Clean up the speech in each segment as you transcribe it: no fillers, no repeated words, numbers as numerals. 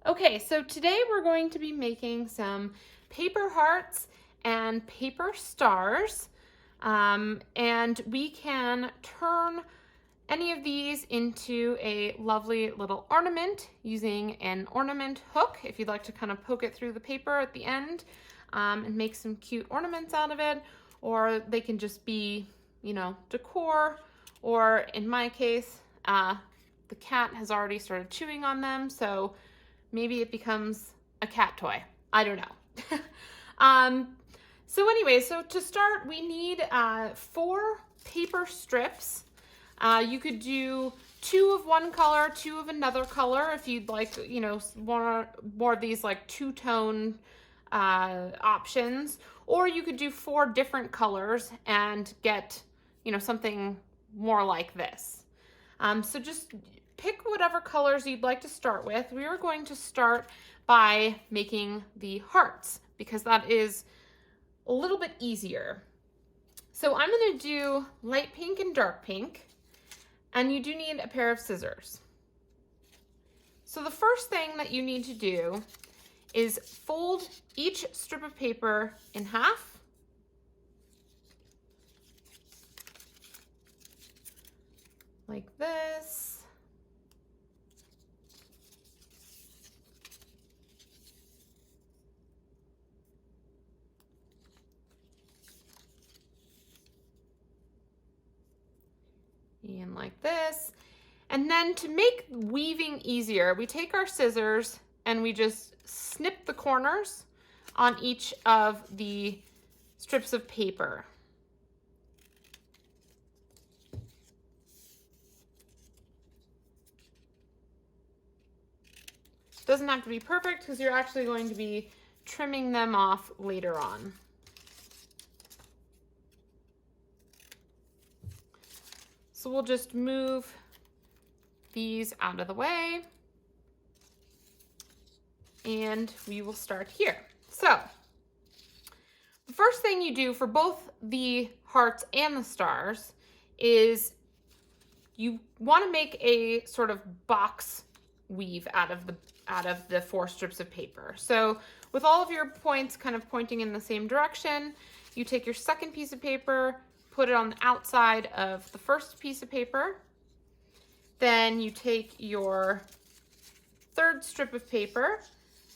Okay, so today we're going to be making some paper hearts and paper stars. And we can turn any of these into a lovely little ornament using an ornament hook, if you'd like to kind of poke it through the paper at the end and make some cute ornaments out of it. Or they can just be, decor. Or in my case, the cat has already started chewing on them, so maybe it becomes a cat toy. I don't know. So anyway, so to start, we need 4 paper strips. You could do 2 of one color, 2 of another color if you'd like, more of these like two-tone options. Or you could do 4 different colors and get, something more like this. So just pick whatever colors you'd like to start with. We are going to start by making the hearts because that is a little bit easier. So I'm going to do light pink and dark pink, and you do need a pair of scissors. So the first thing that you need to do is fold each strip of paper in half. Like this. And like this. And then to make weaving easier, we take our scissors and we just snip the corners on each of the strips of paper. Doesn't have to be perfect because you're actually going to be trimming them off later on. So we'll just move these out of the way and we will start here. So the first thing you do for both the hearts and the stars is you want to make a sort of box weave out of the 4 strips of paper. So with all of your points kind of pointing in the same direction, you take your second piece of paper, put it on the outside of the first piece of paper. Then you take your third strip of paper,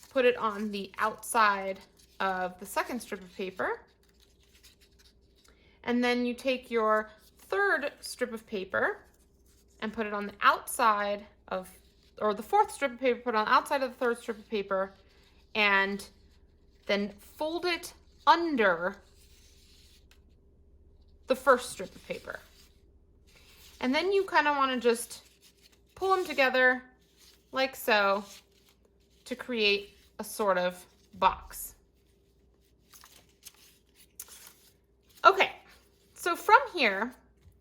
put it on the outside of the second strip of paper. And then you take your third strip of paper and put it on the outside of, or the fourth strip of paper, put it on the outside of the third strip of paper, and then fold it under the first strip of paper. And then you kind of want to just pull them together like so to create a sort of box. Okay, so from here,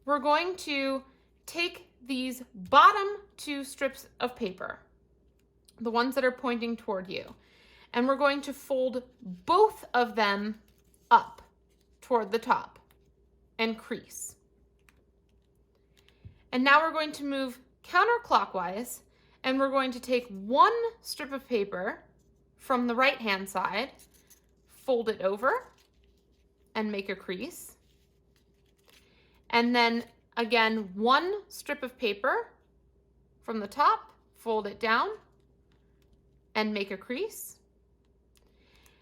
we're going to take these bottom 2 strips of paper, the ones that are pointing toward you, and we're going to fold both of them up toward the top and crease. And now we're going to move counterclockwise, and we're going to take 1 strip of paper from the right-hand side, fold it over, and make a crease. And then again, 1 strip of paper from the top, fold it down, and make a crease.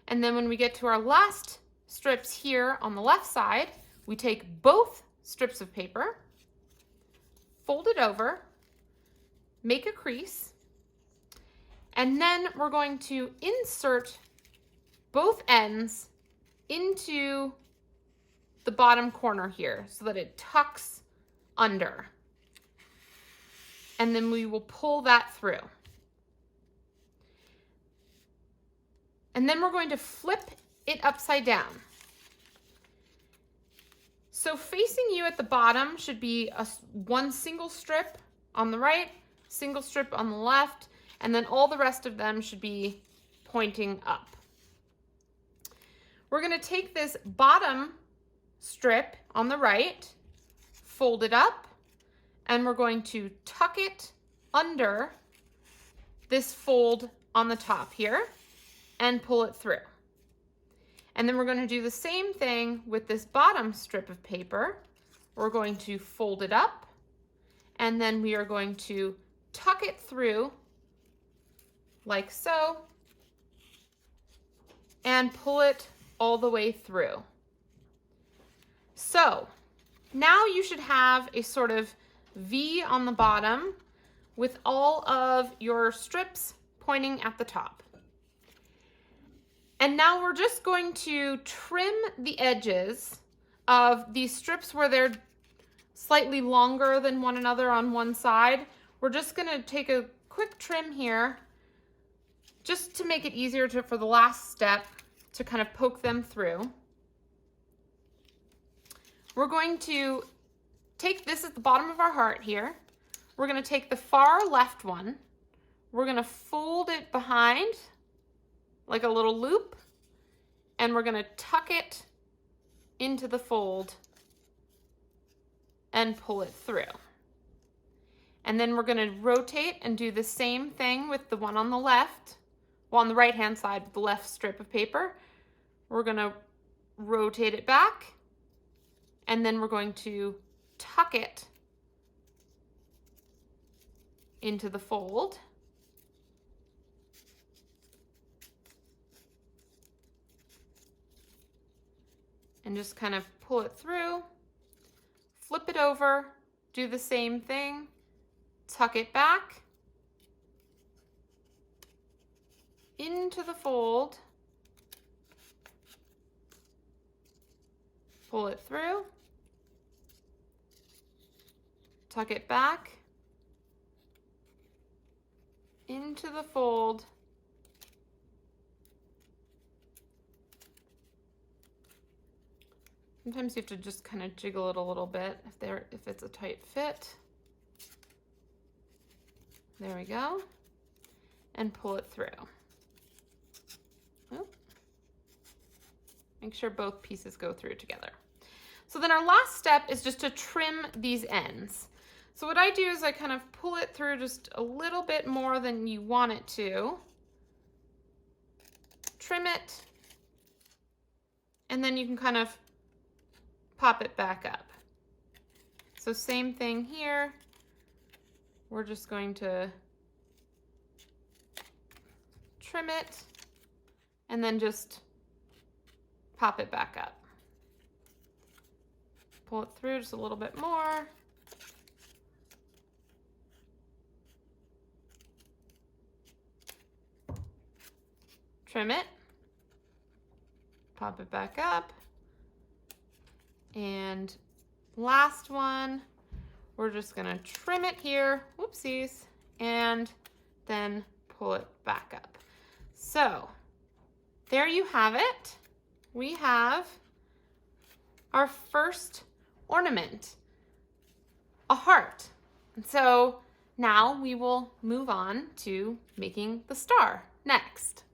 And then when we get to our last strips here on the left side, we take both strips of paper, fold it over, make a crease, and then we're going to insert both ends into the bottom corner here so that it tucks under. And then we will pull that through. And then we're going to flip it upside down. So facing you at the bottom should be 1 single strip on the right, single strip on the left, and then all the rest of them should be pointing up. We're going to take this bottom strip on the right, fold it up, and we're going to tuck it under this fold on the top here and pull it through. And then we're going to do the same thing with this bottom strip of paper. We're going to fold it up, and then we are going to tuck it through like so and pull it all the way through. So now you should have a sort of V on the bottom with all of your strips pointing at the top. And now we're just going to trim the edges of these strips where they're slightly longer than one another on one side. We're just going to take a quick trim here just to make it easier for the last step to kind of poke them through. We're going to take this at the bottom of our heart here. We're going to take the far left one. We're going to fold it behind like a little loop, and we're going to tuck it into the fold and pull it through. And then we're going to rotate and do the same thing with the one on the left, well, on the right hand side with the left strip of paper. We're going to rotate it back, and then we're going to tuck it into the fold. And just kind of pull it through, flip it over, do the same thing, tuck it back into the fold, pull it through, tuck it back into the fold, sometimes you have to just kind of jiggle it a little bit if it's a tight fit. There we go. And pull it through. Oop. Make sure both pieces go through together. So then our last step is just to trim these ends. So what I do is I kind of pull it through just a little bit more than you want it to. Trim it. And then you can kind of pop it back up. So same thing here. We're just going to trim it and then just pop it back up. Pull it through just a little bit more. Trim it. Pop it back up. And last one, we're just gonna trim it here, whoopsies, and then pull it back up. So there you have it. We have our first ornament, a heart. And so now we will move on to making the star next.